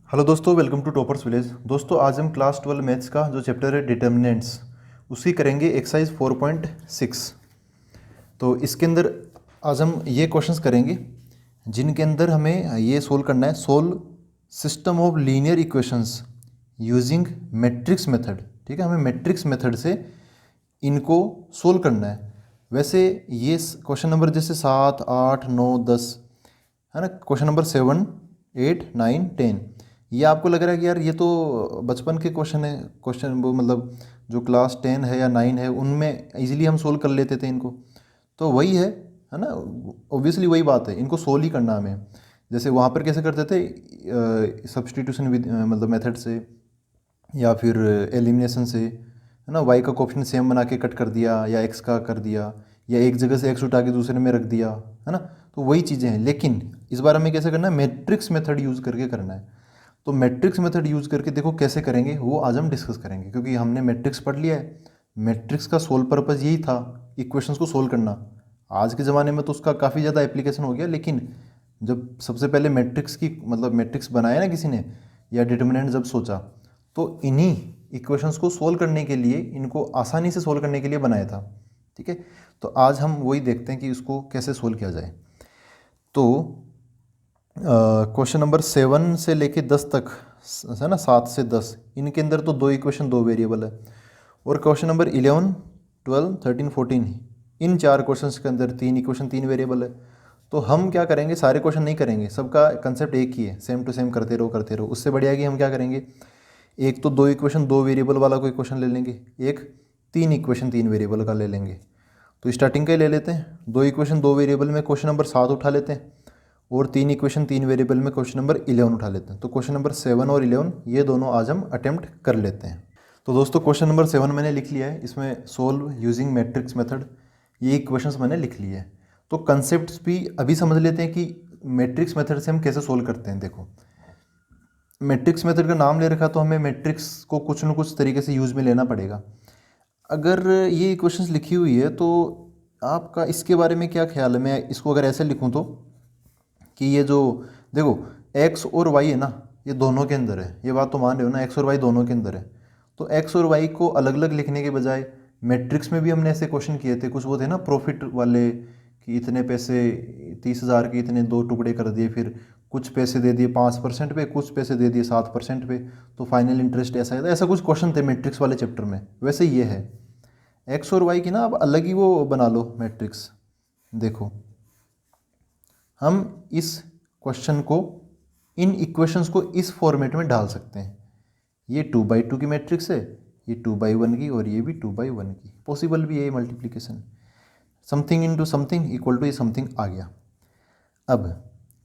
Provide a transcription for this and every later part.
Hello दोस्तों, welcome to toppers village. दोस्तों आज हम क्लास 12 मैथ्स का जो चैप्टर है डिटर्मिनेंट्स उसकी करेंगे एक्सरसाइज 4.6। तो इसके अंदर आज हम ये क्वेश्चंस करेंगे जिनके अंदर हमें ये सोल्व करना है। Solve system of linear equations using matrix method. ठीक है, हमें मैट्रिक्स मेथड से इनको सोल्व करना है। वैसे ये क्वेश्चन नंबर जैसे 7, 8, 9, 10 है ना, क्वेश्चन नंबर 7, 8, 9, 10, ये आपको लग रहा है कि यार ये तो बचपन के क्वेश्चन है। क्वेश्चन वो मतलब जो क्लास 10 है या 9 है उनमें इजीली हम सोल्व कर लेते थे इनको। तो वही है ना, ऑब्वियसली वही बात है, इनको सोल्व ही करना हमें। जैसे वहाँ पर कैसे करते थे, सब्सटीट्यूशन विद मतलब मेथड से या फिर एलिमिनेशन से, है ना। वाई का कोऑफिशिएंट सेम बना के कट कर दिया या एक्स का कर दिया या एक जगह से एक्स उठा के दूसरे में रख दिया, है ना। तो वही चीज़ें हैं, लेकिन इस बार हमें कैसे करना है, मैट्रिक्स मेथड यूज़ करके करना है। तो मैट्रिक्स मेथड यूज़ करके देखो कैसे करेंगे, वो आज हम डिस्कस करेंगे। क्योंकि हमने मैट्रिक्स पढ़ लिया है, मैट्रिक्स का सोल पर्पज़ यही था, इक्वेशंस को सोल्व करना। आज के ज़माने में तो उसका काफ़ी ज़्यादा एप्लीकेशन हो गया, लेकिन जब सबसे पहले मैट्रिक्स की मतलब मैट्रिक्स बनाया ना किसी ने या डिटर्मिनेंट जब सोचा, तो इन्हीं इक्वेशंस को सोल्व करने के लिए, इनको आसानी से सोल्व करने के लिए बनाया था। ठीक है, तो आज हम वही देखते हैं कि इसको कैसे सोल्व किया जाए। तो क्वेश्चन नंबर 7 से लेके 10 तक है ना, 7 से 10 इनके अंदर तो दो इक्वेशन दो वेरिएबल है। और क्वेश्चन नंबर 11, 12, 13, 14 इन चार क्वेश्चंस के अंदर तीन इक्वेशन तीन वेरिएबल है। तो हम क्या करेंगे, सारे क्वेश्चन नहीं करेंगे, सबका कंसेप्ट एक ही है, सेम टू सेम करते रहो करते रहो। उससे बढ़िया कि हम क्या करेंगे, एक तो दो इक्वेशन दो वेरिएबल वाला कोई क्वेश्चन ले लेंगे, एक तीन इक्वेशन तीन वेरिएबल का ले लेंगे। तो स्टार्टिंग का ही ले लेते हैं, दो इक्वेशन दो वेरिएबल में क्वेश्चन नंबर 7 उठा लेते हैं और तीन इक्वेशन तीन वेरिएबल में क्वेश्चन नंबर 11 उठा लेते हैं। तो क्वेश्चन नंबर 7 और 11 ये दोनों आज हम अटेम्प्ट कर लेते हैं। तो दोस्तों क्वेश्चन नंबर 7 मैंने लिख लिया है, इसमें सोल्व यूजिंग मैट्रिक्स मेथड, ये इक्वेशंस मैंने लिख लिए हैं। तो कंसेप्ट भी अभी समझ लेते हैं कि मैट्रिक्स मेथड से हम कैसे सोल्व करते हैं। देखो, मैट्रिक्स मेथड का नाम ले रखा तो हमें मैट्रिक्स को कुछ न कुछ तरीके से यूज़ में लेना पड़ेगा। अगर ये इक्वेशंस लिखी हुई है तो आपका इसके बारे में क्या ख्याल है, मैं इसको अगर ऐसे लिखूं तो कि ये जो देखो x और y है ना, ये दोनों के अंदर है, ये बात तो मान रहे हो ना, x और y दोनों के अंदर है। तो x और y को अलग अलग लिखने के बजाय मैट्रिक्स में भी हमने ऐसे क्वेश्चन किए थे, कुछ वो थे ना प्रॉफिट वाले, कि इतने पैसे 30,000 के इतने दो टुकड़े कर दिए, फिर कुछ पैसे दे दिए 5% पे, कुछ पैसे दे दिए 7% पे, तो फाइनल इंटरेस्ट ऐसा है। ऐसा कुछ क्वेश्चन थे मैट्रिक्स वाले चैप्टर में। वैसे ये है एक्स और वाई की ना, आप अलग ही वो बना लो मैट्रिक्स। देखो, हम इस क्वेश्चन को, इन इक्वेशंस को इस फॉर्मेट में डाल सकते हैं। ये 2/2 की मैट्रिक्स है, ये 2/1 की, और ये भी 2/1 की। पॉसिबल भी है multiplication, something into something equal to ये समथिंग आ गया। अब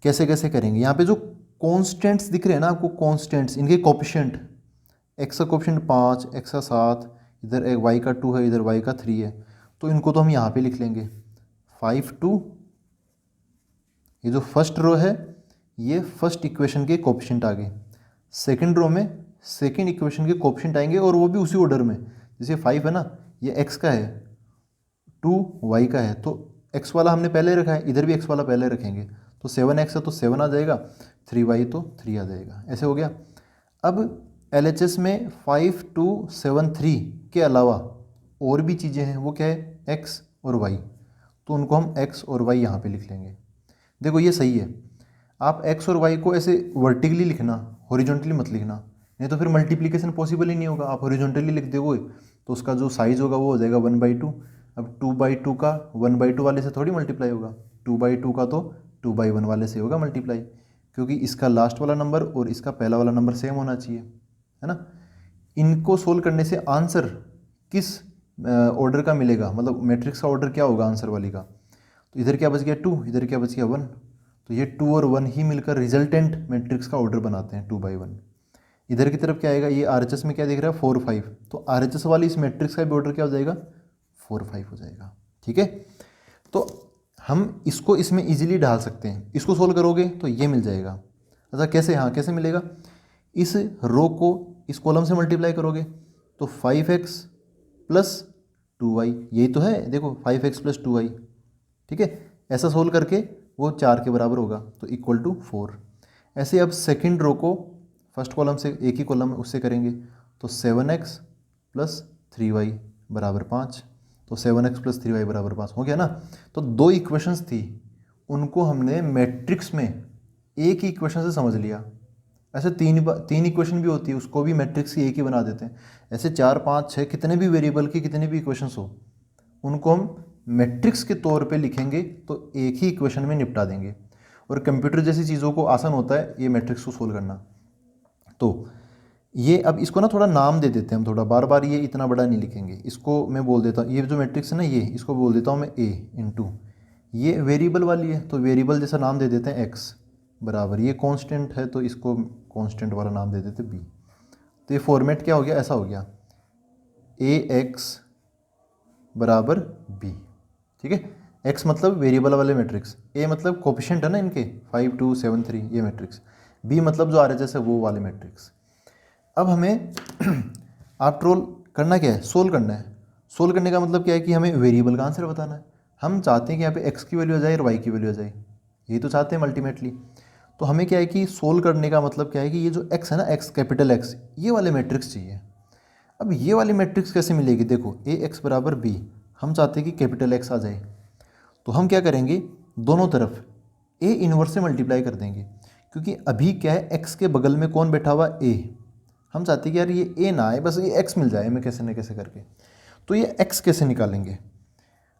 कैसे कैसे करेंगे, यहाँ पे जो कॉन्स्टेंट्स दिख रहे हैं ना आपको, कॉन्स्टेंट्स इनके कोफिशिएंट, एक्स का कोफिशिएंट 5, एक्स का 7, इधर एक वाई का 2 है, इधर वाई का 3 है। तो इनको तो हम यहाँ पे लिख लेंगे 5, 2। ये जो फर्स्ट रो है ये फर्स्ट इक्वेशन के कोफिशिएंट आ गए। सेकंड रो में सेकंड इक्वेशन के कोफिशिएंट आएंगे, और वो भी उसी ऑर्डर में। जैसे 5 है ना, ये एक्स का है, 2 वाई का है, तो एक्स वाला हमने पहले रखा है, इधर भी एक्स वाला पहले रखेंगे। तो 7x है तो 7 आ जाएगा, 3y तो 3 आ जाएगा। ऐसे हो गया। अब LHS में 5, 2, 7, 3 के अलावा और भी चीज़ें हैं, वो क्या है, x और y। तो उनको हम x और y यहाँ पे लिख लेंगे। देखो ये सही है, आप x और y को ऐसे वर्टिकली लिखना, हॉरिजॉन्टली मत लिखना, नहीं तो फिर मल्टीप्लिकेशन पॉसिबल ही नहीं होगा। आप हॉरिजॉन्टली लिख दोगे तो उसका जो साइज होगा वो हो जाएगा 1/2। अब 2/2 का 1/2 वाले से थोड़ी मल्टीप्लाई होगा, 2/2 का तो 2/1 वाले से होगा मल्टीप्लाई, क्योंकि इसका लास्ट वाला नंबर और इसका पहला वाला नंबर सेम होना चाहिए, है ना। इनको सोल्व करने से आंसर किस ऑर्डर का मिलेगा, मतलब मैट्रिक्स का ऑर्डर क्या होगा आंसर वाली का। तो इधर क्या बच गया 2, इधर क्या बच गया 1। तो ये 2 और 1 ही मिलकर रिजल्टेंट मैट्रिक्स का ऑर्डर बनाते हैं 2/1। इधर की तरफ क्या आएगा, ये RHS में क्या दिख रहा है 4, 5, तो RHS वाली इस मैट्रिक्स का भी ऑर्डर क्या हो जाएगा 4, 5 हो जाएगा। ठीक है, तो हम इसको इसमें इजीली डाल सकते हैं। इसको सोल्व करोगे तो ये मिल जाएगा। अच्छा कैसे, हाँ कैसे मिलेगा, इस रो को इस कॉलम से मल्टीप्लाई करोगे तो 5x प्लस 2y, यही तो है, देखो 5x प्लस 2y। ठीक है, ऐसा सोल्व करके वो 4 के बराबर होगा, तो इक्वल टू 4। ऐसे अब सेकेंड रो को फर्स्ट कॉलम से एक ही कॉलम उससे करेंगे, तो 7x प्लस 3y बराबर 5, तो 7x प्लस 3y बराबर 5 हो गया ना। तो दो इक्वेशंस थी, उनको हमने मैट्रिक्स में एक ही इक्वेशन से समझ लिया। ऐसे तीन इक्वेशन भी होती है, उसको भी मैट्रिक्स की एक ही बना देते हैं। ऐसे 4 5 6 कितने भी वेरिएबल की कितने भी इक्वेशंस हो, उनको हम मैट्रिक्स के तौर पे लिखेंगे तो एक ही इक्वेशन में निपटा देंगे। और कंप्यूटर जैसी चीज़ों को आसान होता है ये मैट्रिक्स को सोल्व करना। तो ये अब इसको ना थोड़ा नाम दे देते हैं हम, थोड़ा बार बार ये इतना बड़ा नहीं लिखेंगे। इसको मैं बोल देता हूँ, ये जो मैट्रिक्स है ना ये, इसको बोल देता हूँ मैं ए इंटू, ये वेरिएबल वाली है तो वेरिएबल जैसा नाम दे देते हैं एक्स बराबर, ये कांस्टेंट है तो इसको कांस्टेंट वाला नाम दे देते बी। तो ये फॉर्मेट क्या हो गया, ऐसा हो गया ए एक्स बराबर बी। ठीक है, एक्स मतलब वेरिएबल वाले मैट्रिक्स, ए मतलब कोफिशिएंट है ना इनके 5 2 7 3 ये मैट्रिक्स, बी मतलब जो RHS है वो वाले मैट्रिक्स। अब हमें आफ्टर ऑल करना क्या है, सोल्व करना है। सोल्व करने का मतलब क्या है कि हमें वेरिएबल का आंसर बताना है। हम चाहते हैं कि यहाँ पे एक्स की वैल्यू आ जाए और वाई की वैल्यू आ जाए, यही तो चाहते हैं अल्टीमेटली। तो हमें क्या है कि सोल्व करने का मतलब क्या है कि ये जो एक्स है ना, एक्स कैपिटल एक्स, ये वाले मैट्रिक्स चाहिए। अब ये वाली मैट्रिक्स कैसे मिलेगी, देखो ए एक्स बराबर बी, हम चाहते हैं कि कैपिटल एक्स आ जाए, तो हम क्या करेंगे, दोनों तरफ ए इनवर्स से मल्टीप्लाई कर देंगे। क्योंकि अभी क्या है, एक्स के बगल में कौन बैठा हुआ, ए, हम चाहते हैं कि यार ये ए ना आए, बस ये एक्स मिल जाए हमें कैसे न कैसे करके। तो ये एक्स कैसे निकालेंगे,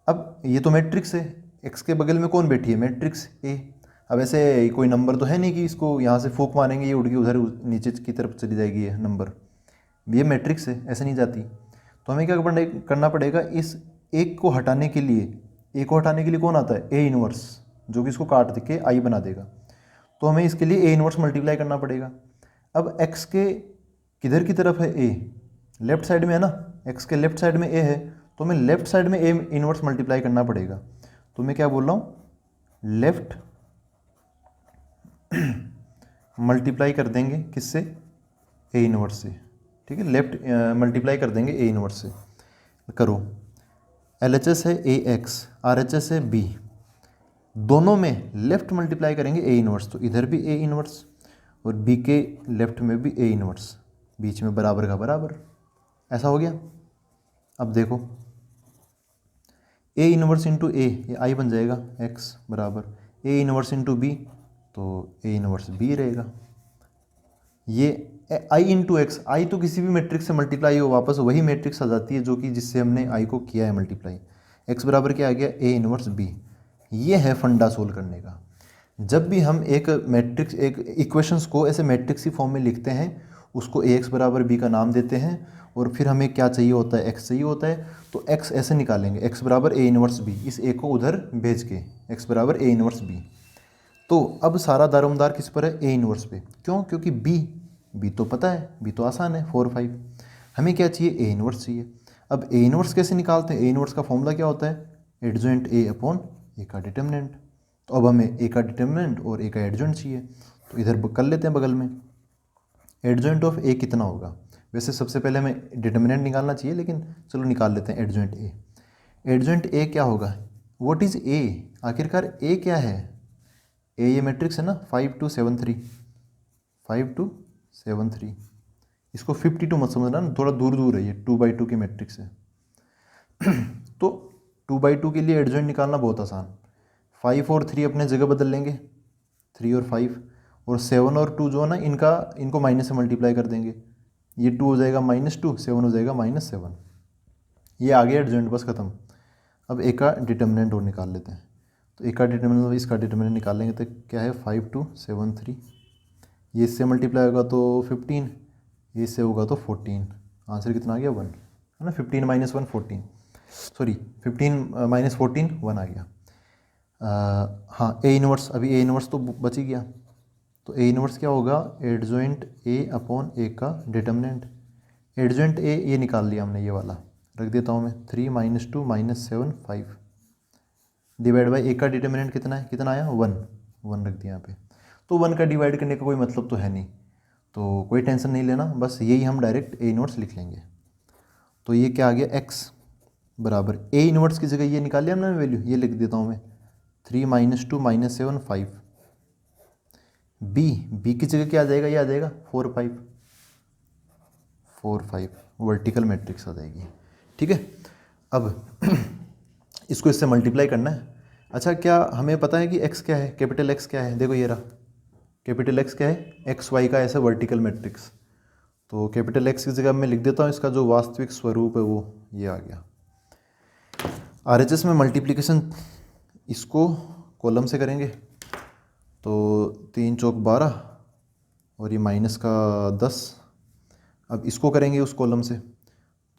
अब ये तो मैट्रिक्स है, एक्स के बगल में कौन बैठी है, मैट्रिक्स ए। अब ऐसे कोई नंबर तो है नहीं कि इसको यहाँ से फूंक मारेंगे ये उड़ के उधर नीचे की तरफ चली जाएगी ये नंबर, ये मैट्रिक्स है, ऐसे नहीं जाती। तो हमें क्या करना पड़ेगा, इस एक को हटाने के लिए, ए को हटाने के लिए कौन आता है, ए इनवर्स, जो कि इसको काट के आई बना देगा। तो हमें इसके लिए ए इनवर्स मल्टीप्लाई करना पड़ेगा। अब एक्स के किधर की तरफ है, ए लेफ्ट साइड में है ना, एक्स के लेफ्ट साइड में ए है, तो हमें लेफ्ट साइड में ए इनवर्स मल्टीप्लाई करना पड़ेगा। तो मैं क्या बोल रहा हूँ, लेफ्ट मल्टीप्लाई कर देंगे किससे, ए इनवर्स से। ठीक है, लेफ्ट मल्टीप्लाई कर देंगे ए इनवर्स से। करो, LHS है ए एक्स, RHS है बी, दोनों में लेफ्ट मल्टीप्लाई करेंगे ए इनवर्स, तो इधर भी ए इनवर्स और बी के लेफ्ट में भी ए इनवर्स, बीच में बराबर का बराबर, ऐसा हो गया। अब देखो ए इनवर्स इंटू ए, ये आई बन जाएगा एक्स बराबर ए इनवर्स इंटू बी, तो ए इनवर्स बी रहेगा। ये आई इंटू एक्स, आई तो किसी भी मैट्रिक्स से मल्टीप्लाई हो वापस वही मैट्रिक्स आ जाती है जो कि जिससे हमने आई को किया है मल्टीप्लाई। एक्स बराबर क्या आ गया, ए इनवर्स बी। ये है फंडा सोल्व करने का। जब भी हम एक मैट्रिक्स, एक इक्वेशंस को ऐसे मैट्रिक्स की फॉर्म में लिखते हैं, उसको ए एक्स बराबर बी का नाम देते हैं और फिर हमें क्या चाहिए होता है, एक्स चाहिए होता है, तो एक्स ऐसे निकालेंगे, एक्स बराबर ए इनवर्स बी, इस ए को उधर भेज के एक्स बराबर ए इनवर्स बी। तो अब सारा दारोमदार किस पर है, ए इनवर्स पे। क्यों, क्योंकि बी तो पता है, बी तो आसान है 4 5, हमें क्या चाहिए, ए इनवर्स चाहिए। अब ए इनवर्स कैसे निकालते हैं, ए इनवर्स का फॉर्मूला क्या होता है, एडजॉइंट ए अपॉन ए का डिटर्मिनेंट। तो अब हमें ए का डिटर्मिनेंट और ए का एडजॉइंट चाहिए, तो इधर कर लेते हैं बगल में। एडजॉइंट ऑफ ए कितना होगा, वैसे सबसे पहले हमें डिटर्मिनेंट निकालना चाहिए, लेकिन चलो निकाल लेते हैं एडजॉइंट ए। एडजॉइंट ए क्या होगा, व्हाट इज़ ए, आखिरकार ए क्या है, ए ये मैट्रिक्स है ना 5 2 7 3, 5 2 7 3, इसको 52 मत समझना ना, थोड़ा दूर दूर है, ये 2/2 की मैट्रिक्स है। तो 2/2 के लिए एडजॉइंट निकालना बहुत आसान, 5 और 3 अपने जगह बदल लेंगे, 3 और 5, और 7 और 2 जो है ना इनको माइनस से मल्टीप्लाई कर देंगे, ये 2 हो जाएगा -2, 7 हो जाएगा -7, ये आ गया एडजॉइंट, बस खत्म। अब ए का डिटर्मिनेंट और निकाल लेते हैं, तो ए का डिटर्मिनेंट इसका डिटर्मिनेंट निकालेंगे तो क्या है 5 2 7 3, ये इससे मल्टीप्लाई होगा तो 15, ये इससे होगा तो 14, आंसर कितना आ गया 1, है ना, 15 - 1 14, सॉरी 15 - 14 1 आ गया। हाँ, ए इनवर्स, अभी ए इनवर्स तो बच ही गया, तो ए इनवर्स क्या होगा, एडजॉइंट ए अपॉन ए का डिटर्मिनेंट। एडजॉइंट ए ये निकाल लिया हमने, ये वाला रख देता हूँ मैं, 3 - 2 -7 5 डिवाइड बाई ए का डिटर्मिनेंट कितना है, कितना आया 1 रख दिया यहाँ पे। तो 1 का डिवाइड करने का कोई मतलब तो है नहीं, तो कोई टेंशन नहीं लेना, बस यही हम डायरेक्ट ए इनवर्स लिख लेंगे। तो ये क्या आ गया, एक्स बराबर ए इनवर्स की जगह ये निकाल लिया हमने वैल्यू, ये लिख देता हूँ मैं 3 - 2 -7 5, बी की जगह क्या आ जाएगा, ये आ जाएगा 4 5 4 5 वर्टिकल मैट्रिक्स आ जाएगी। ठीक है, अब इसको इससे मल्टीप्लाई करना है। अच्छा, क्या हमें पता है कि एक्स क्या है, कैपिटल एक्स क्या है? देखो ये रहा, कैपिटल एक्स क्या है, एक्स वाई का ऐसा वर्टिकल मैट्रिक्स। तो कैपिटल एक्स की जगह मैं लिख देता हूँ इसका जो वास्तविक स्वरूप है वो ये आ गया। आरएचएस में मल्टीप्लिकेशन इसको कॉलम से करेंगे तो 3 चौक 12 और ये माइनस का 10। अब इसको करेंगे उस कॉलम से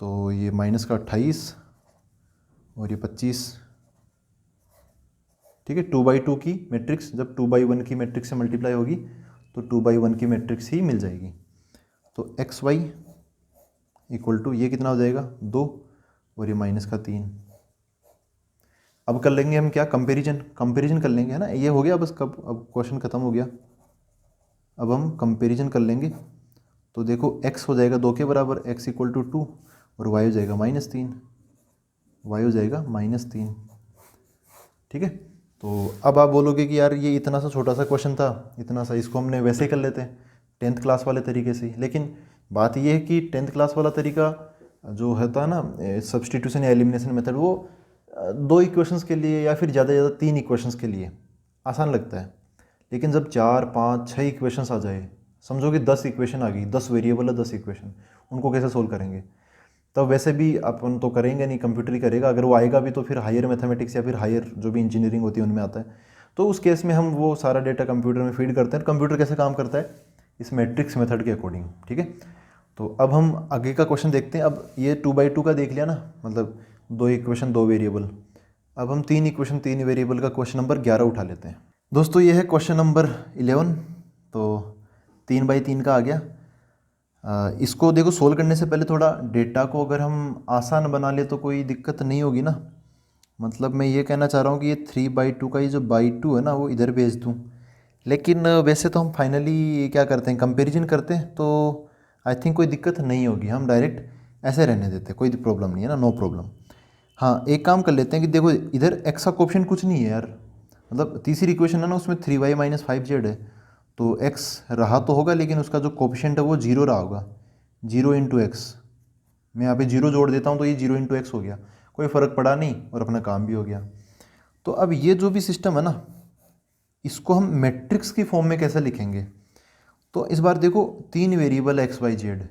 तो ये माइनस का 28 और ये 25। ठीक है, 2/2 की मैट्रिक्स जब 2/1 की मैट्रिक्स से मल्टीप्लाई होगी तो 2/1 की मैट्रिक्स ही मिल जाएगी। तो एक्स वाई इक्वल टू ये कितना हो जाएगा 2 और ये माइनस का 3। अब कर लेंगे हम क्या, कंपेरिजन कर लेंगे, है ना, ये हो गया बस। कब अब क्वेश्चन ख़त्म हो गया। अब हम कंपेरिजन कर लेंगे तो देखो x हो जाएगा 2 के बराबर, x इक्वल टू 2 और y हो जाएगा -3, y हो जाएगा -3। ठीक है, तो अब आप बोलोगे कि यार ये इतना सा छोटा सा क्वेश्चन था, इतना सा, इसको हमने वैसे ही कर लेते हैं 10th क्लास वाले तरीके से। लेकिन बात ये है कि 10th क्लास वाला तरीका जो होता है ना सब्सटीट्यूशन या एलिमिनेशन मेथड, वो 2 इक्वेशंस के लिए या फिर ज़्यादा से ज़्यादा 3 इक्वेशंस के लिए आसान लगता है। लेकिन जब 4 5 6 इक्वेशंस आ जाए, समझो कि 10 इक्वेशन आ गई, 10 वेरिएबल है, 10 इक्वेशन, उनको कैसे सोल्व करेंगे? तब वैसे भी अपन तो करेंगे नहीं, कंप्यूटर ही करेगा। अगर वो आएगा भी तो फिर हायर मैथमेटिक्स या फिर हायर जो भी इंजीनियरिंग होती है उनमें आता है। तो उस केस में हम वो सारा डेटा कंप्यूटर में फीड करते हैं। कंप्यूटर कैसे काम करता है, इस मैट्रिक्स मेथड के अकॉर्डिंग। ठीक है, तो अब हम आगे का क्वेश्चन देखते हैं। अब ये 2/2 का देख लिया ना, मतलब 2 इक्वेशन 2 वेरिएबल। अब हम 3 इक्वेशन 3 वेरिएबल का क्वेश्चन नंबर 11 उठा लेते हैं। दोस्तों ये है क्वेश्चन नंबर 11। तो 3/3 का आ गया। इसको देखो सोल्व करने से पहले थोड़ा डेटा को अगर हम आसान बना ले तो कोई दिक्कत नहीं होगी ना। मतलब मैं ये कहना चाह रहा हूँ कि ये 3/2 का ये जो बाई 2 है ना वो इधर भेज दूँ। लेकिन वैसे तो हम फाइनली क्या करते हैं, कंपैरिजन करते हैं, तो आई थिंक कोई दिक्कत नहीं होगी। हम डायरेक्ट ऐसे रहने देते हैं, कोई प्रॉब्लम नहीं है ना, नो प्रॉब्लम। हाँ, एक काम कर लेते हैं कि देखो इधर एक्स का कोएफिशिएंट कुछ नहीं है यार, मतलब तीसरी इक्वेशन है ना उसमें 3y - 5z है, तो x रहा तो होगा लेकिन उसका जो कोएफिशिएंट है वो 0 रहा होगा, 0 × x। मैं यहाँ पे 0 जोड़ देता हूँ तो ये 0 × x हो गया, कोई फ़र्क पड़ा नहीं और अपना काम भी हो गया। तो अब ये जो भी सिस्टम है ना, इसको हम मैट्रिक्स की फॉर्म में कैसे लिखेंगे? तो इस बार देखो 3 वेरिएबल x y z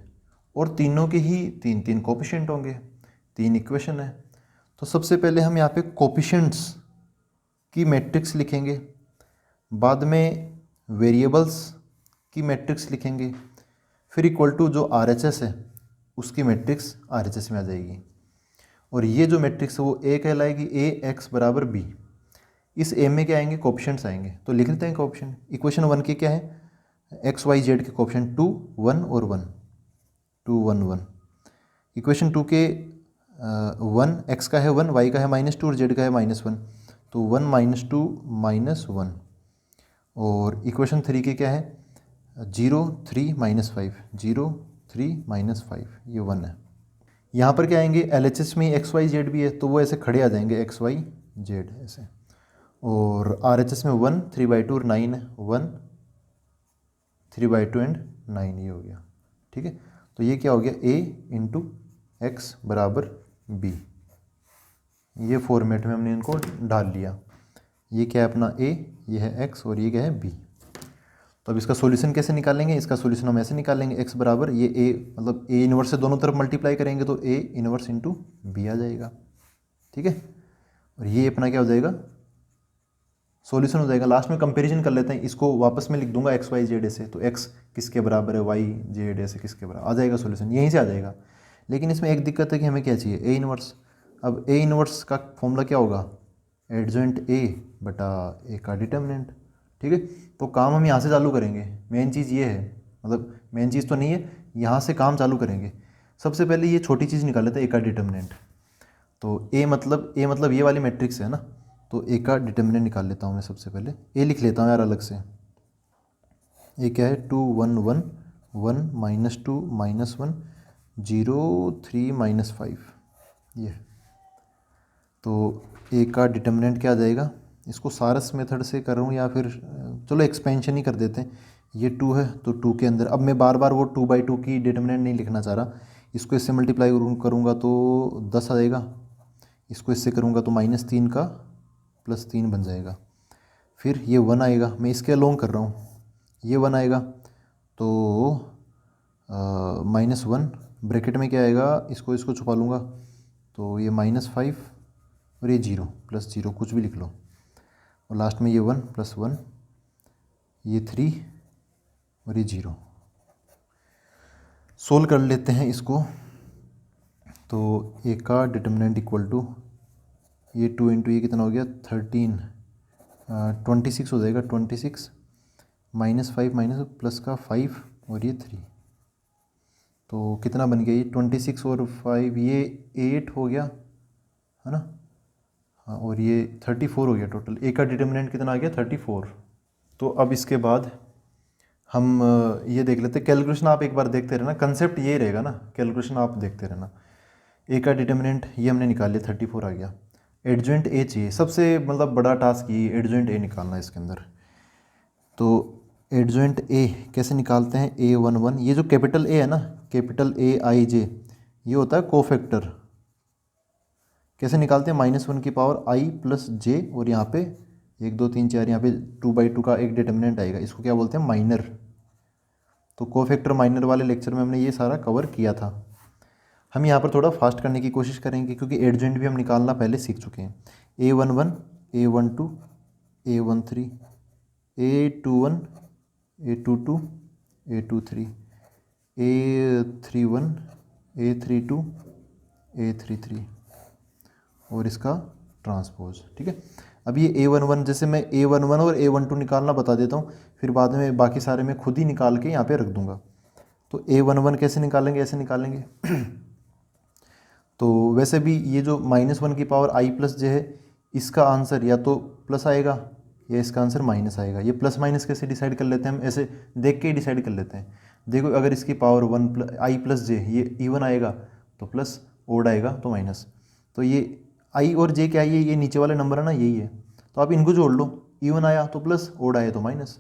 और तीनों के ही 3 कोएफिशिएंट होंगे, 3 इक्वेशन है। तो सबसे पहले हम यहाँ पे कोएफिशिएंट्स की मैट्रिक्स लिखेंगे, बाद में वेरिएबल्स की मैट्रिक्स लिखेंगे, फिर इक्वल टू जो RHS है उसकी मैट्रिक्स RHS में आ जाएगी। और ये जो मैट्रिक्स है वो A कहलाएगी, AX = B। इस A में क्या आएंगे, कोएफिशिएंट्स आएंगे। तो लिख लेते हैं कोएफिशिएंट। इक्वेशन 1 के क्या है, x y z के कोएफिशिएंट 2 1 और 1, 2 1 1। इक्वेशन 2 के 1 x का है 1, y का है -2 और z का है -1, तो 1 - 2 -1। और इक्वेशन 3 के क्या है 0 3 -5, 0 3 -5, ये 1 है। यहाँ पर क्या आएंगे, LHS में x y z भी है तो वो ऐसे खड़े आ जाएंगे x y z ऐसे। और RHS में 1 3/2 और 9 है, 1 3/2 एंड 9, ये हो गया। ठीक है, तो ये क्या हो गया, A × x = B। ये फॉर्मेट में हमने इनको डाल लिया। ये क्या है अपना A, ये है x और ये क्या है B। तो अब इसका सॉल्यूशन कैसे निकालेंगे, इसका सॉल्यूशन हम ऐसे निकालेंगे, x बराबर ये A, मतलब A इन्वर्स से दोनों तरफ मल्टीप्लाई करेंगे तो A इन्वर्स × B आ जाएगा। ठीक है, और ये अपना क्या हो जाएगा, सॉल्यूशन हो जाएगा। लास्ट में कंपैरिजन कर लेते हैं, इसको वापस में लिख दूंगा x y z ऐसे, तो x किसके बराबर है, y z ऐसे किसके बराबर, आ जाएगा सॉल्यूशन, यहीं से आ जाएगा। लेकिन इसमें एक दिक्कत है कि हमें क्या चाहिए, A इन्वर्स। अब A इन्वर्स का फॉर्मूला क्या होगा, एडजॉइंट A बटा A का डिटर्मिनेंट। ठीक है, तो काम हम यहाँ से चालू करेंगे। मेन चीज़ ये है, मतलब मेन चीज़ तो नहीं है, यहाँ से काम चालू करेंगे। सबसे पहले ये छोटी चीज़ निकाल लेते हैं, A का डिटर्मिनेंट। तो A मतलब ये वाली मैट्रिक्स है ना, तो A का डिटर्मिनेंट निकाल लेता हूँ मैं। सबसे पहले A लिख लेता हूँ यार अलग से। A क्या है 2 1 1 1 -2 -1 0 3 -5, ये। तो A का डिटर्मिनेंट क्या आ जाएगा, इसको सारस मेथड से करूँ या फिर चलो एक्सपेंशन ही कर देते हैं। ये 2 है तो 2 के अंदर अब मैं बार बार वो 2/2 की डिटर्मिनेंट नहीं लिखना चाह रहा। इसको इससे मल्टीप्लाई करूँगा तो 10 आ जाएगा, इसको इससे करूँगा तो -3 का +3 बन जाएगा। फिर ये 1 आएगा, मैं इसके अलोंग कर रहा हूँ, ये 1 आएगा तो -1 ब्रैकेट में क्या आएगा, इसको इसको छुपा लूँगा तो ये -5 और ये 0 +0 कुछ भी लिख लो, और लास्ट में ये 1 + 1 ये 3 और ये 0। सोल्व कर लेते हैं इसको। तो ए का डिटर्मिनेंट इक्वल टू ये 2 × ये कितना हो गया 13 26 हो जाएगा, 26 -5 माइनस प्लस का 5 और ये 3, तो कितना बन गया ये 26 और 5 ये 8 हो गया है ना। हाँ, और ये 34 हो गया टोटल। ए का डिटर्मिनेंट कितना आ गया 34। तो अब इसके बाद हम ये देख लेते हैं, कैलकुलेशन आप एक बार देखते रहना, कंसेप्ट ये रहेगा ना, कैलकुलेशन आप देखते रहना। ए का डिटर्मिनेंट ये हमने निकाल लिया 34 आ गया। एडजॉइंट ए चाहिए, सबसे मतलब बड़ा टास्क ये एडजॉइंट ए निकालना है इसके अंदर। तो एडजॉइंट ए कैसे निकालते हैं, A11 ये जो कैपिटल ए है ना, कैपिटल AIJ ये होता है कोफैक्टर। कैसे निकालते हैं, -1 की पावर I + J और यहाँ पे 1 2 3 4 यहाँ पे 2/2 का एक डिटर्मिनेंट आएगा, इसको क्या बोलते हैं माइनर। तो कोफैक्टर माइनर वाले लेक्चर में हमने ये सारा कवर किया था। हम यहाँ पर थोड़ा फास्ट करने की कोशिश करेंगे क्योंकि एडजॉइंट भी हम निकालना पहले सीख चुके हैं। A11 A12 A13 A21 A22 A23 A31 A32 A33 और इसका ट्रांसपोज। ठीक है, अब ये A11 जैसे मैं A11 और A12 निकालना बता देता हूँ, फिर बाद में बाकी सारे मैं खुद ही निकाल के यहाँ पे रख दूँगा। तो A11 कैसे निकालेंगे, ऐसे निकालेंगे तो वैसे भी ये जो -1 की पावर I + J है, इसका आंसर या तो प्लस आएगा या इसका आंसर माइनस आएगा। ये प्लस माइनस कैसे डिसाइड कर लेते हैं, हम ऐसे देख के ही डिसाइड कर लेते हैं। देखो अगर इसकी पावर I + J ये इवन आएगा तो प्लस, ओड आएगा तो माइनस। तो ये I और J क्या है, ये नीचे वाले नंबर है ना, यही है। तो आप इनको जोड़ लो, इवन आया तो प्लस, ओड आया तो माइनस।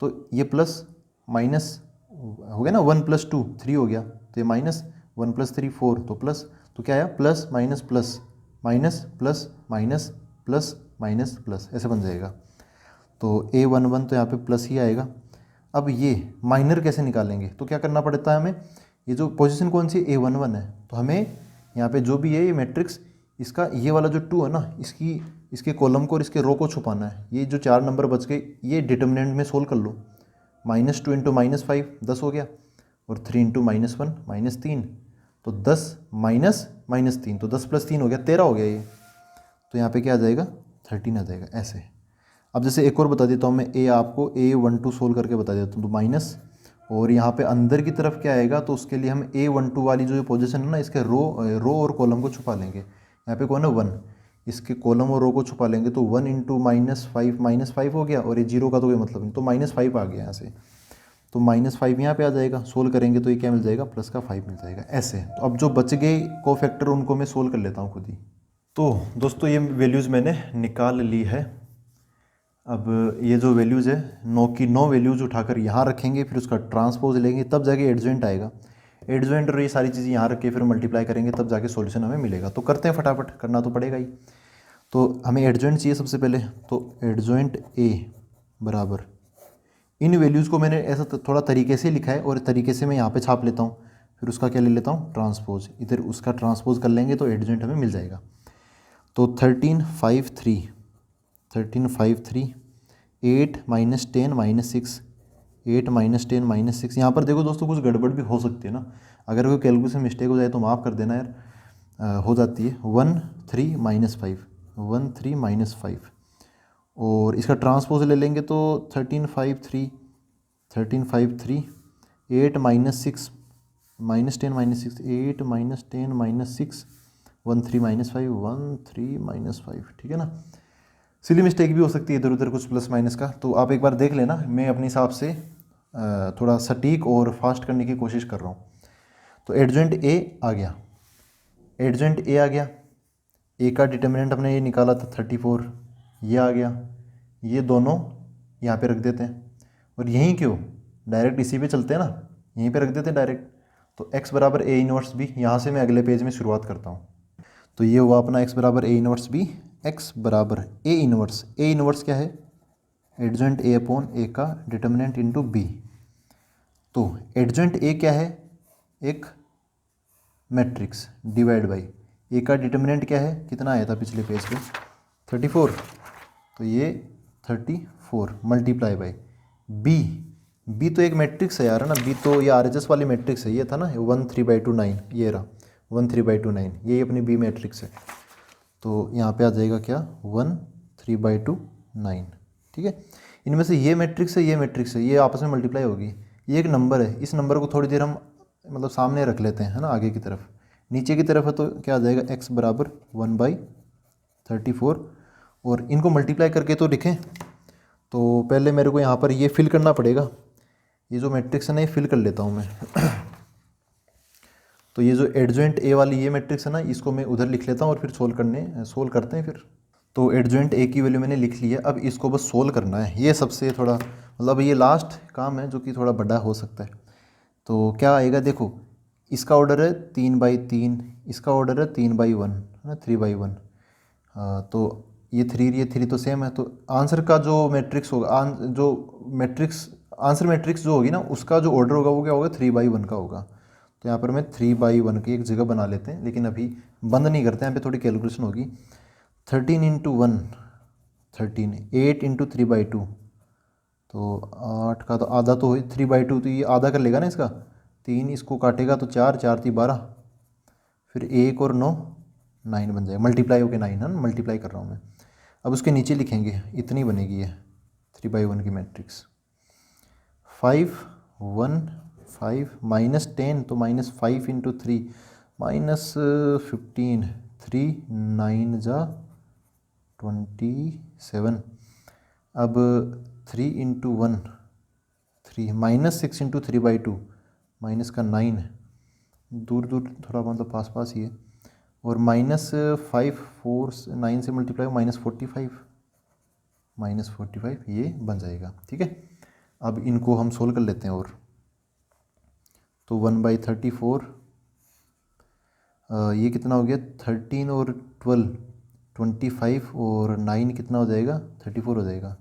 तो ये प्लस माइनस हो गया ना, 1 + 2 3 हो गया, तो ये माइनस, 1 + 3 4 तो प्लस। तो क्या आया plus minus plus minus plus minus plus minus plus, ऐसे बन जाएगा। तो A11 तो यहाँ पे प्लस ही आएगा। अब ये माइनर कैसे निकालेंगे, तो क्या करना पड़ता है हमें, ये जो पोजीशन कौन सी A11 है, तो हमें यहाँ पे जो भी है ये मैट्रिक्स, इसका ये वाला जो 2 है ना, इसके कॉलम को और इसके रो को छुपाना है। ये जो 4 नंबर बच गए ये डिटर्मिनेंट में सोल्व कर लो। -2 × -5 10 हो गया, और 3 × -1 -3, तो 10 -3 तो 10 + 3 हो गया 13 हो गया ये। तो यहाँ पे क्या आ जाएगा 13 आ जाएगा ऐसे। अब जैसे एक और बता देता हूँ मैं, आपको A12 सोल्व करके बता देता हूँ। तो माइनस, और यहाँ पे अंदर की तरफ क्या आएगा, तो उसके लिए हम A12 वाली जो पोजीशन है ना, इसके रो और कॉलम को छुपा लेंगे। यहाँ पे कौन है 1, इसके कॉलम और रो को छुपा लेंगे। तो 1 × -5 हो गया, और ये 0 का तो कोई मतलब नहीं, तो -5 आ गया यहाँ से। तो -5 यहाँ पे आ जाएगा, सोल्व करेंगे तो ये क्या मिल जाएगा, प्लस का 5 मिल जाएगा ऐसे। तो अब जो बच गए कोफैक्टर उनको मैं सोल्व कर लेता हूँ खुद ही। तो दोस्तों ये वैल्यूज़ मैंने निकाल ली है। अब ये जो वैल्यूज़ है 9 की 9 वैल्यूज़ उठाकर यहाँ रखेंगे, फिर उसका ट्रांसपोज लेंगे, तब जाके एडजॉइंट आएगा। एडजॉइंट और ये सारी चीज़ें यहाँ रख के फिर मल्टीप्लाई करेंगे, तब जाके सॉल्यूशन हमें मिलेगा। तो करते हैं फटाफट, करना तो पड़ेगा ही। तो हमें एडजॉइंट चाहिए सबसे पहले, तो एडजॉइंट A बराबर, इन वैल्यूज़ को मैंने ऐसा थोड़ा तरीके से लिखा है, और तरीके से मैं यहाँ पे छाप लेता हूँ, फिर उसका क्या ले लेता हूँ ट्रांसपोज, इधर उसका ट्रांसपोज कर लेंगे तो एडजॉइंट हमें मिल जाएगा। तो 13 5 3 8 -10 -6 8 -10 -6। यहाँ पर देखो दोस्तों कुछ गड़बड़ भी हो सकती है ना, अगर कोई कैलकुलेशन मिस्टेक हो जाए तो माफ़ कर देना यार, हो जाती है। 1 3 -5 1 3 -5, और इसका ट्रांसपोज ले लेंगे तो 13 5 3 8 -6 -10 -6 8 -10 -6 1 3 -5 1 3 -5, ठीक है ना। सिली मिस्टेक भी हो सकती है इधर उधर कुछ प्लस माइनस का, तो आप एक बार देख लेना। मैं अपने हिसाब से थोड़ा सटीक और फास्ट करने की कोशिश कर रहा हूँ। तो एडजॉइंट A आ गया, एडजॉइंट A आ गया। A का डिटर्मिनेंट हमने ये निकाला था 34, ये आ गया, ये दोनों यहाँ पे रख देते हैं, और यहीं क्यों, डायरेक्ट इसी पे चलते हैं ना, यहीं पे रख देते हैं डायरेक्ट। तो x बराबर a इनवर्स b, यहाँ से मैं अगले पेज में शुरुआत करता हूँ। तो ये हुआ अपना x बराबर a इनवर्स b, x बराबर a इनवर्स क्या है, एडजेंट a अपॉन a का डिटर्मिनेंट इंटू b। तो एडजेंट a क्या है, एक मैट्रिक्स डिवाइड बाई a का डिटर्मिनेंट क्या है, कितना आया था पिछले पेज पे 34, तो ये 34 मल्टीप्लाई बाई b तो एक मैट्रिक्स है यार, है ना, b तो ये RHS वाली मैट्रिक्स है, ये था ना 1/3/2 9, ये रहा 1/3/2 9, यही अपनी b मैट्रिक्स है। तो यहाँ पे आ जाएगा क्या 1/3/2 9, ठीक है। इनमें से ये मैट्रिक्स है, ये मैट्रिक्स है, ये आपस में मल्टीप्लाई होगी। ये एक नंबर है, इस नंबर को थोड़ी देर हम मतलब सामने रख लेते हैं, है ना, आगे की तरफ, नीचे की तरफ है, तो क्या आ जाएगा x बराबर 1/34, और इनको मल्टीप्लाई करके तो लिखें। तो पहले मेरे को यहाँ पर ये फिल करना पड़ेगा, ये जो मैट्रिक्स है ना ये फिल कर लेता हूँ मैं। तो ये जो एडजॉइंट ए वाली ये मैट्रिक्स है ना, इसको मैं उधर लिख लेता हूँ और फिर सोल्व करते हैं फिर। तो एडजॉइंट ए की वैल्यू मैंने लिख ली है, अब इसको बस सोल्व करना है। ये सबसे थोड़ा मतलब ये लास्ट काम है जो कि थोड़ा बड़ा हो सकता है। तो क्या आएगा देखो, इसका ऑर्डर है 3/3, इसका ऑर्डर है 3/1, है ना 3/1। तो ये 3 तो सेम है, तो आंसर का जो मैट्रिक्स होगा, आंसर मैट्रिक्स जो होगी ना उसका जो ऑर्डर होगा वो क्या होगा 3/1 का होगा। तो यहाँ पर मैं 3/1 की एक जगह बना लेते हैं, लेकिन अभी बंद नहीं करते हैं, यहाँ पे थोड़ी कैलकुलेशन होगी। 13 × 1 13, 8 × 3/2, तो 8 का तो आधा तो 3/2, तो ये आधा कर लेगा ना इसका, 3 इसको काटेगा तो 4, 4 × 12, फिर 1 और 9 9 बन जाएगा, मल्टीप्लाई होके 9 है ना, मल्टीप्लाई कर रहा हूँ मैं। अब उसके नीचे लिखेंगे, इतनी बनेगी ये 3/1 की मैट्रिक्स। 5 1 5 -10, तो -5 × 3 -15, 3 9 जा 27। अब 3 × 1 3, -6 × 3/2, माइनस का 9, दूर दूर थोड़ा मतलब पास पास ही है, और -5 4 9 से मल्टीप्लाई -45 ये बन जाएगा, ठीक है। अब इनको हम सोल्व कर लेते हैं, और तो 1/34, ये कितना हो गया 13 और 12 25, और 9 कितना हो जाएगा 34 हो जाएगा,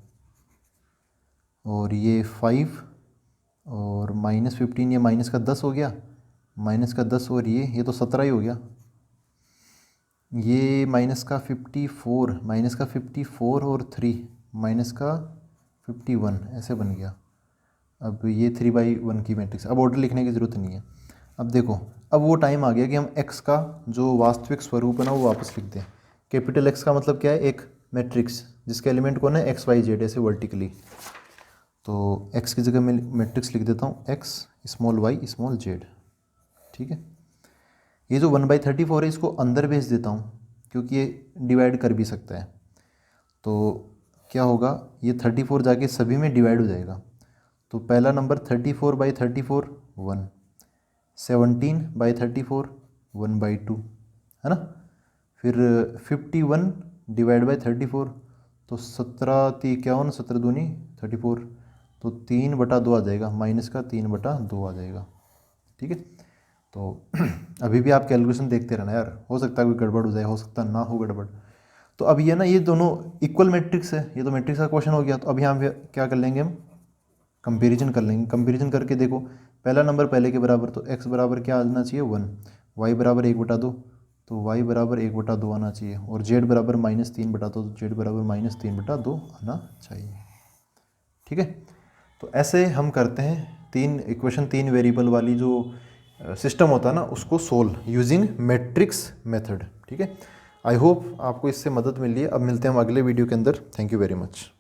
और ये 5 और -15, ये माइनस का 10 हो गया, माइनस का 10, और ये तो 17 ही हो गया, ये -54 और 3 -51 ऐसे बन गया। अब ये 3/1 की मैट्रिक्स, अब ऑर्डर लिखने की ज़रूरत नहीं है। अब देखो, अब वो टाइम आ गया कि हम x का जो वास्तविक स्वरूप है ना वो वापस लिख दें। कैपिटल X का मतलब क्या है, एक मैट्रिक्स जिसके एलिमेंट कौन है x y z ऐसे वर्टिकली। तो x की जगह मैं मैट्रिक्स लिख देता हूँ x small y small z, ठीक है। ये जो 1/34 है इसको अंदर भेज देता हूँ, क्योंकि ये डिवाइड कर भी सकता है। तो क्या होगा, ये 34 जाके सभी में डिवाइड हो जाएगा। तो पहला नंबर 34/34 1, 17/34 1/2, है ना। फिर 51 / 34, तो 17 × 51, 17 दूनी 34, तो 3/2 आ जाएगा, माइनस का 3/2 आ जाएगा, ठीक है। तो अभी भी आप कैलकुलेशन देखते रहना यार, हो सकता है कोई गड़बड़ हो जाए, हो सकता ना हो गड़बड़। तो अब ये ना, ये दोनों इक्वल मैट्रिक्स है, ये तो मैट्रिक्स का क्वेश्चन हो गया। तो अब यहाँ पे क्या कर लेंगे हम, कंपैरिजन कर लेंगे। कंपैरिजन करके देखो, पहला नंबर पहले के बराबर, तो x बराबर क्या आना चाहिए 1, y बराबर 1/2, तो y बराबर 1/2 आना चाहिए, और z बराबर -3/2, तो z बराबर -3/2 आना चाहिए, ठीक है। तो ऐसे हम करते हैं 3 वेरिएबल वाली जो सिस्टम होता है ना उसको सोल्व यूजिंग मैट्रिक्स मेथड, ठीक है। आई होप आपको इससे मदद मिली है। अब मिलते हैं हम अगले वीडियो के अंदर। Thank you very much.